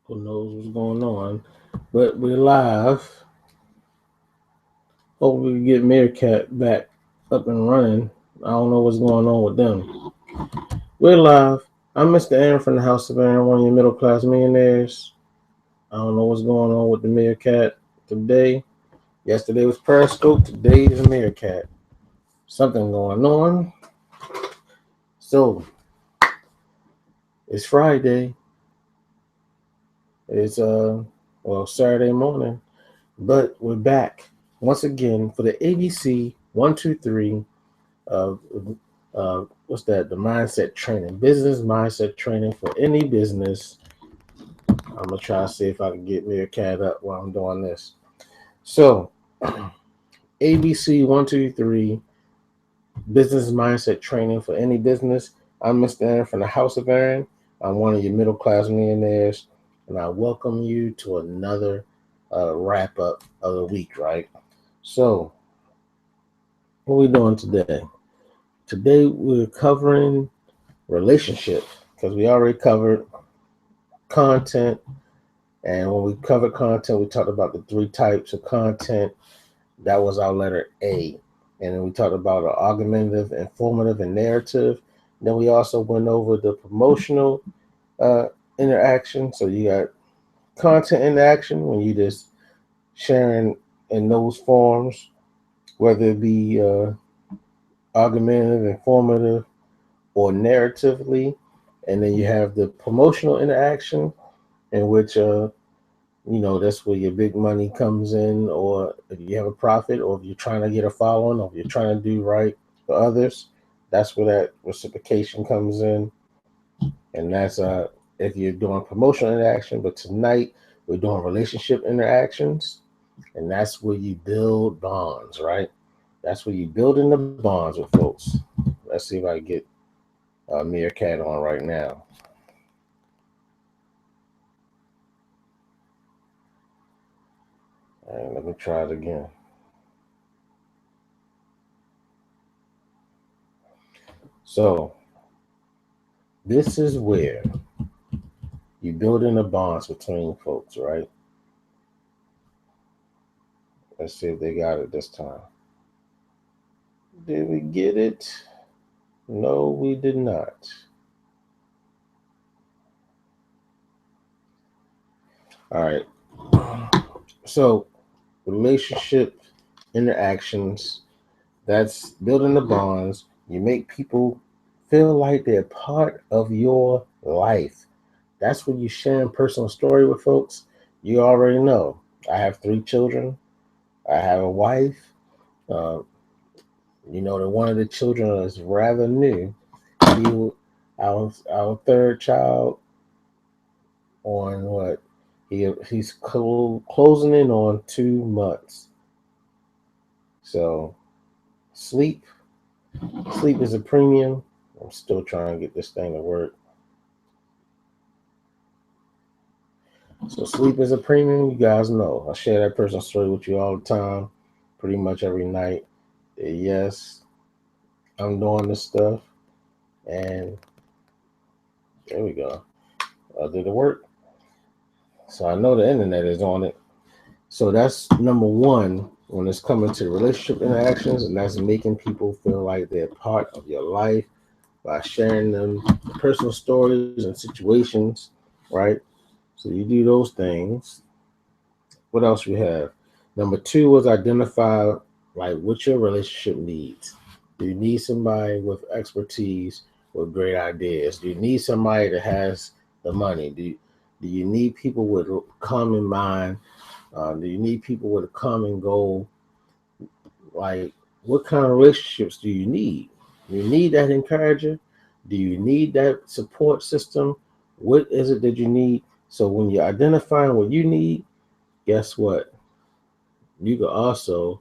Who knows what's going on? But we're live. Hopefully, we get Meerkat back up and running. I don't know what's going on with them. We're live. I'm Mr. Aaron from the House of Aaron, one of your middle class millionaires. I don't know what's going on with the Meerkat today. Yesterday was Periscope. Today is Meerkat. Something going on. So it's Friday. It's Saturday morning. But we're back once again for the ABC 123 of what's that? The mindset training, business mindset training for any business. I'm gonna try to see if I can get Meerkat up while I'm doing this. So, ABC 123 business mindset training for any business. I'm Mr. Aaron from the House of Aaron. I'm one of your middle class millionaires, and I welcome you to another wrap up of the week. Right. So, what are we doing today? Today we're covering relationship because we already covered content, and when we covered content we talked about the three types of content. That was our letter A. And then we talked about augmentative, informative, and narrative. Then we also went over the promotional uh, interaction. So you got content interaction when you just sharing in those forms, whether it be augmentative, informative, or narratively. And then you have the promotional interaction, in which that's where your big money comes in, or if you have a profit, or if you're trying to get a following, or if you're trying to do right for others, that's where that reciprocation comes in. And that's if you're doing promotional interaction. But tonight we're doing relationship interactions, and that's where you build bonds, right? That's where you build in the bonds with folks. Let's see if I can get Meerkat on right now. All right, let me try it again. So this is where you build in the bonds between folks, right? Let's see if they got it this time. Did we get it? No, we did not. All right. So, relationship interactions, that's building the bonds. You make people feel like they're part of your life. That's when you sharing personal story with folks. You already know. I have three children. I have a wife. Uh, that one of the children is rather new. He, our third child on what? He's closing in on 2 months. So sleep, sleep is a premium. I'm still trying to get this thing to work. So sleep is a premium. You guys know I share that personal story with you all the time, pretty much every night. Yes, I'm doing this stuff, and there we go. I did the work, so I know the internet is on it. So that's number one when it's coming to relationship interactions, and that's making people feel like they're part of your life by sharing them personal stories and situations, right? So you do those things. What else we have? Number two was identify like what your relationship needs. Do you need somebody with expertise with great ideas? Do you need somebody that has the money? Do you need people with common mind? Do you need people with a common goal? Like, what kind of relationships do you need? Do you need that encourager? Do you need that support system? What is it that you need? So when you're identifying what you need, guess what? You can also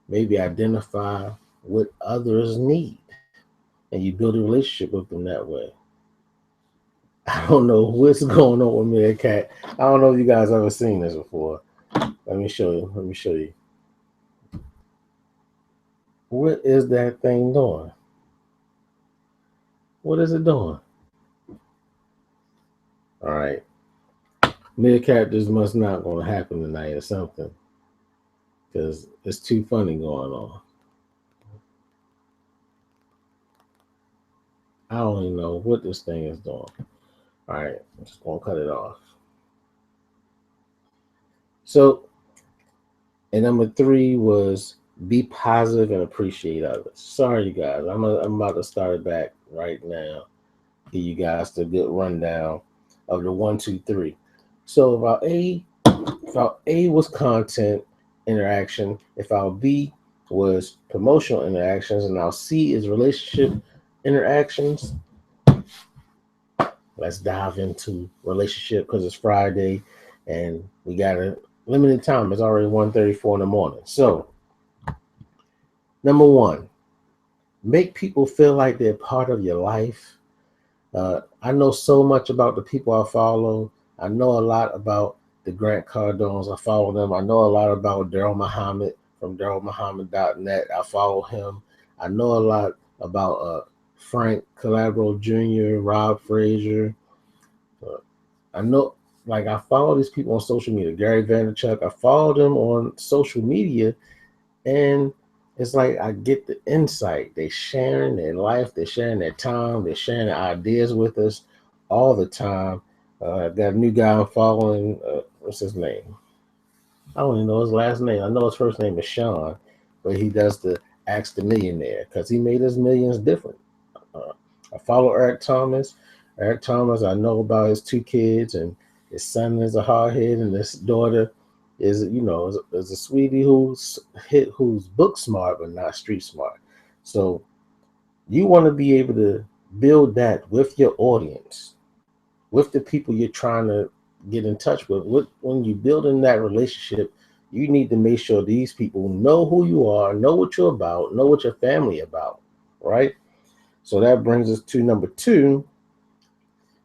maybe identify what others need, and you build a relationship with them that way. I don't know what's going on with me and Cat. I don't know if you guys ever seen this before. Let me show you. Let me show you. What is that thing doing? What is it doing? All right. Meerkat, this must not going to happen tonight or something, because it's too funny going on. I don't even know what this thing is doing. All right, I'm just going to cut it off. So, and number three was be positive and appreciate others. Sorry, you guys. I'm about to start it back right now. Give you guys the good rundown of the 1, 2, 3. So if our A was content interaction, if our B was promotional interactions, and our C is relationship interactions, let's dive into relationship because it's Friday and we got a limited time. It's already 1:34 in the morning. So, number one, make people feel like they're part of your life. I know so much about the people I follow. I know a lot about the Grant Cardones. I follow them. I know a lot about Daryl Muhammad from darylmuhammad.net. I follow him. I know a lot about Frank Calabro Jr., Rob Frazier. Uh, I know, like, I follow these people on social media. Gary Vaynerchuk. I follow them on social media, and it's like I get the insight. They're sharing their life, they're sharing their time, they're sharing their ideas with us all the time. I got a new guy I'm following. What's his name? I don't even know his last name. I know his first name is Sean, but he does the Ask the Millionaire because he made his millions different. Uh, I follow Eric Thomas. Eric Thomas, I know about his two kids, and his son is a hardhead, and his daughter is a sweetie who's book smart but not street smart. So you want to be able to build that with your audience, with the people you're trying to get in touch with. When you build in that relationship, you need to make sure these people know who you are, know what you're about, know what your family about, right? So that brings us to number two,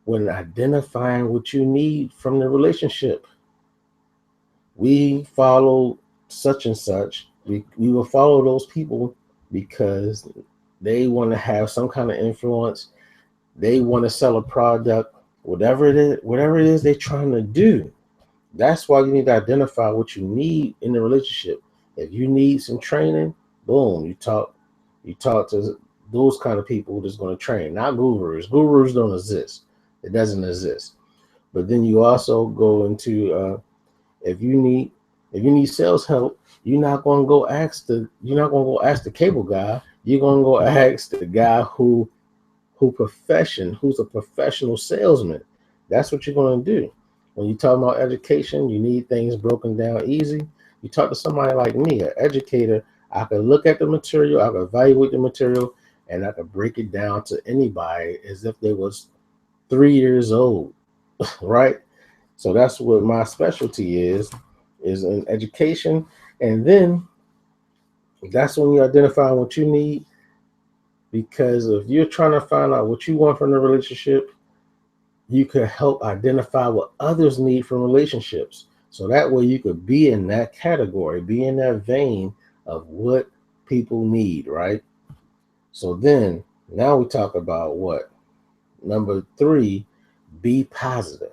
when identifying what you need from the relationship. We follow such and such. We will follow those people because they want to have some kind of influence. They want to sell a product, whatever it is they're trying to do. That's why you need to identify what you need in the relationship. If you need some training, boom, you talk to those kind of people that's going to train, not gurus. Gurus don't exist. It doesn't exist. But then you also go into if you need if you need sales help, you're not going to go ask the cable guy. You're going to go ask the guy who's a professional salesman. That's what you're going to do. When you talk about education, you need things broken down easy. You talk to somebody like me, an educator. I could look at the material, I could evaluate the material, and I could break it down to anybody as if they was 3 years old, right? So that's what my specialty is in education. And then that's when you identify what you need, because if you're trying to find out what you want from the relationship, you could help identify what others need from relationships. So that way you could be in that category, be in that vein of what people need, right? So then now we talk about what? Number three, be positive.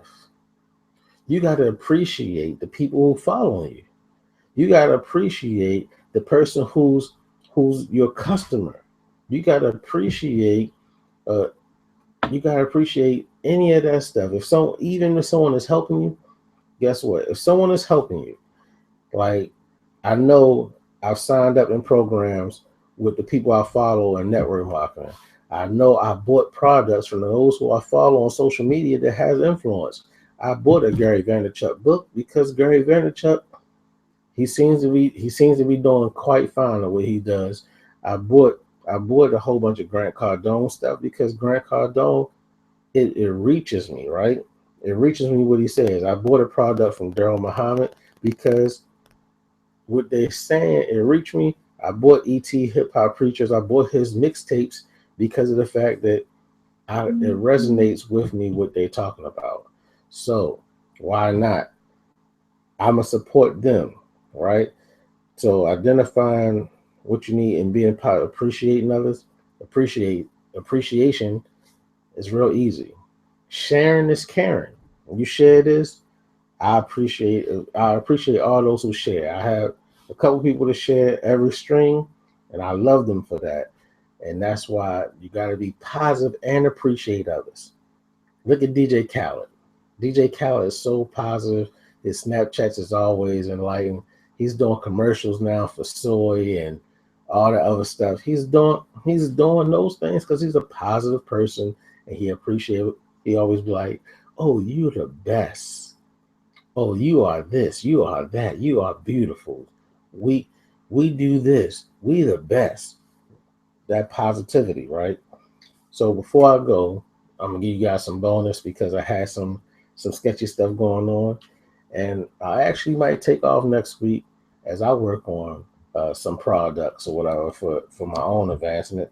You got to appreciate the people who follow you. You got to appreciate the person who's your customer. You got to appreciate uh, you got to appreciate any of that stuff. Even if someone is helping you, guess what? If someone is helping you, like, I know I've signed up in programs with the people I follow in network marketing. I know I bought products from those who I follow on social media that has influence. I bought a Gary Vaynerchuk book because Gary Vaynerchuk, he seems to be doing quite fine at what he does. I bought a whole bunch of Grant Cardone stuff because Grant Cardone, it reaches me, right? It reaches me what he says. I bought a product from Daryl Muhammad because what they're saying, it reached me. I bought ET Hip Hop Preachers. I bought his mixtapes because of the fact that it resonates with me what they're talking about. So why not? I'm gonna support them, right? So identifying what you need and being part, appreciating others, appreciation is real easy. Sharing is caring. When you share this, I appreciate all those who share. I have a couple people to share every stream, and I love them for that. And that's why you got to be positive and appreciate others. Look at DJ Khaled. DJ Khaled is so positive. His Snapchats is always enlightened. He's doing commercials now for soy and all the other stuff. He's doing those things because he's a positive person and he appreciates. He always be like, "Oh, you're the best. Oh, you are this. You are that. You are beautiful. We we do this. We the best." That positivity, right? So before I go, I'm gonna give you guys some bonus because I had some sketchy stuff going on, and I actually might take off next week as I work on some products or whatever for my own advancement.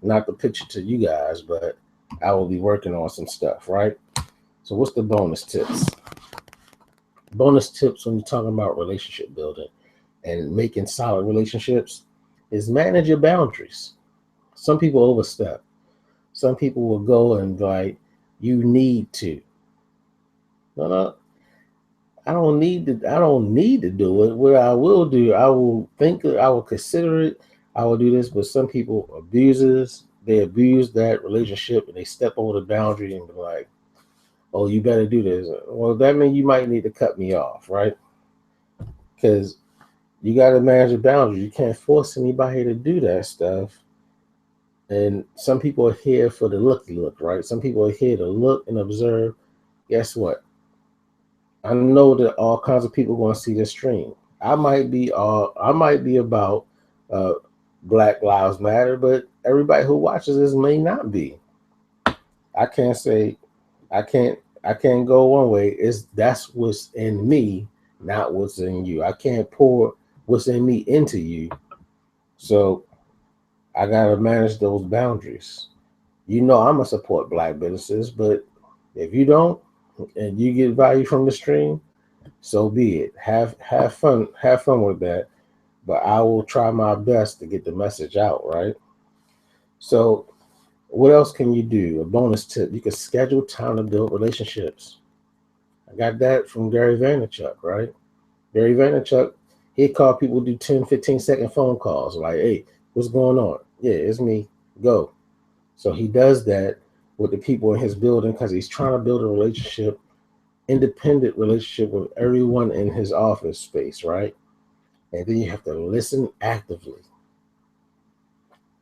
Not to pitch it to you guys, but I will be working on some stuff, right? So what's the bonus tips? Bonus tips when you're talking about relationship building and making solid relationships is manage your boundaries. Some people overstep. Some people will go and like, you need to. No, no, I don't need to. I don't need to do it. What I will do, I will think. I will consider it. I will do this. But some people abuses. They abuse that relationship and they step over the boundary and be like, "Oh, you better do this." Well, that means you might need to cut me off, right? Because you got to manage the boundaries. You can't force anybody to do that stuff. And some people are here for the looky look, right? Some people are here to look and observe. Guess what? I know that all kinds of people going to see this stream. I might be about uh, Black Lives Matter, but everybody who watches this may not be. I can't say I can't go one way. That's what's in me, not what's in you. I can't pour what's in me into you. So I gotta manage those boundaries. You know I'm gonna support black businesses, but if you don't and you get value from the stream, so be it. Have fun with that. But I will try my best to get the message out, right? So what else can you do? A bonus tip: you can schedule time to build relationships. I got that from Gary Vaynerchuk, right? Gary Vaynerchuk, he'd call people, do 10, 15-second phone calls, like, "Hey, what's going on? Yeah, it's me. Go." So he does that with the people in his building because he's trying to build a relationship, independent relationship with everyone in his office space, right? And then you have to listen actively.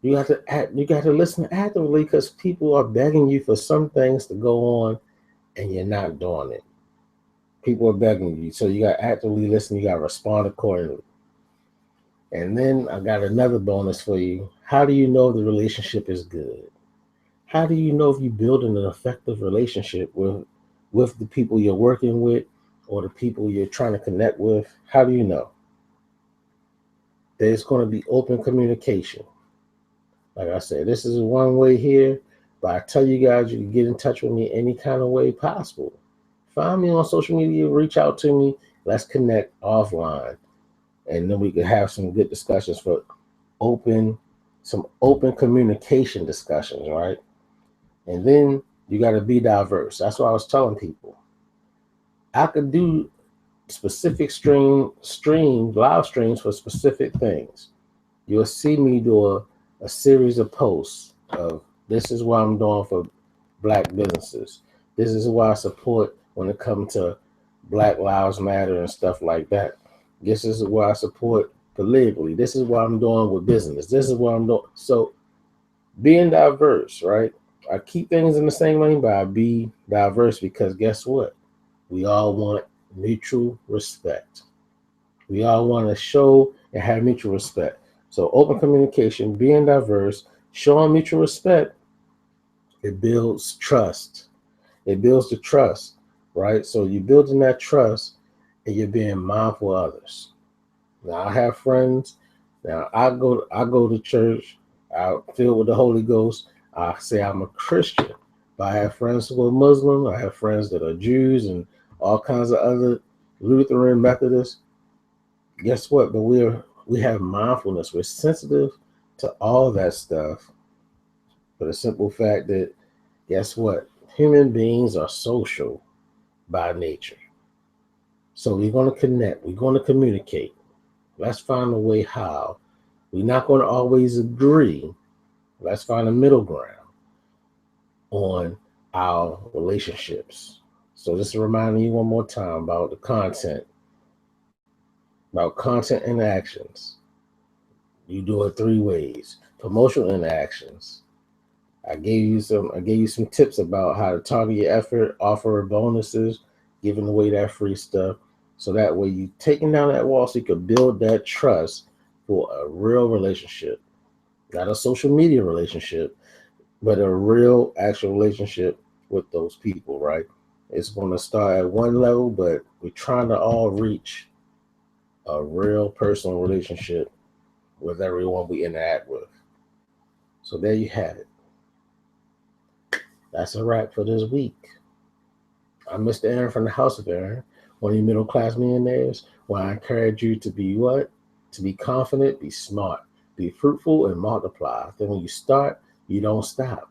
You got to listen actively because people are begging you for some things to go on and you're not doing it. People are begging you. So you got to actively listen, you got to respond accordingly. And then I got another bonus for you. How do you know the relationship is good? How do you know if you're building an effective relationship with the people you're working with or the people you're trying to connect with? How do you know? There's going to be open communication. Like I said, this is one way here, but I tell you guys, you can get in touch with me any kind of way possible. Find me on social media, reach out to me, let's connect offline, and then we can have some good discussions for open, some open communication discussions, right? And then you got to be diverse. That's what I was telling people. I could do specific live streams for specific things. You'll see me do a series of posts of this is what I'm doing for black businesses. This is what I support when it comes to Black Lives Matter and stuff like that. This is what I support politically. This is what I'm doing with business. This is what I'm doing. So being diverse, right? I keep things in the same lane, but I be diverse because guess what? We all want mutual respect. We all want to show and have mutual respect. So open communication, being diverse, showing mutual respect, it builds trust. It builds the trust, right? So you're building that trust and you're being mindful of others. Now I have friends. Now I go to church. I filled with the Holy Ghost. I say I'm a Christian, but I have friends who are Muslim. I have friends that are Jews and all kinds of other Lutheran Methodists. Guess what? But we have mindfulness. We're sensitive to all that stuff for the simple fact that guess what? Human beings are social by nature. So we're going to connect. We're going to communicate. Let's find a way how. We're not going to always agree. Let's find a middle ground on our relationships. So just reminding you one more time about the content, about content interactions. You do it three ways. Promotional interactions. I gave you some tips about how to target your effort, offer bonuses, giving away that free stuff. So that way you taking down that wall so you can build that trust for a real relationship. Not a social media relationship, but a real actual relationship with those people, right? It's going to start at one level, but we're trying to all reach a real personal relationship with everyone we interact with. So there you have it. That's a wrap for this week. I'm Mr. Aaron from the House of Aaron, one of you middle class millionaires, where I encourage you to be what? To be confident, be smart, be fruitful, and multiply. Then when you start, you don't stop.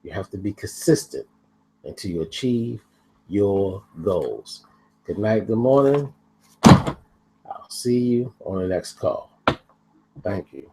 You have to be consistent until you achieve your goals. Good night, good morning. I'll see you on the next call. Thank you.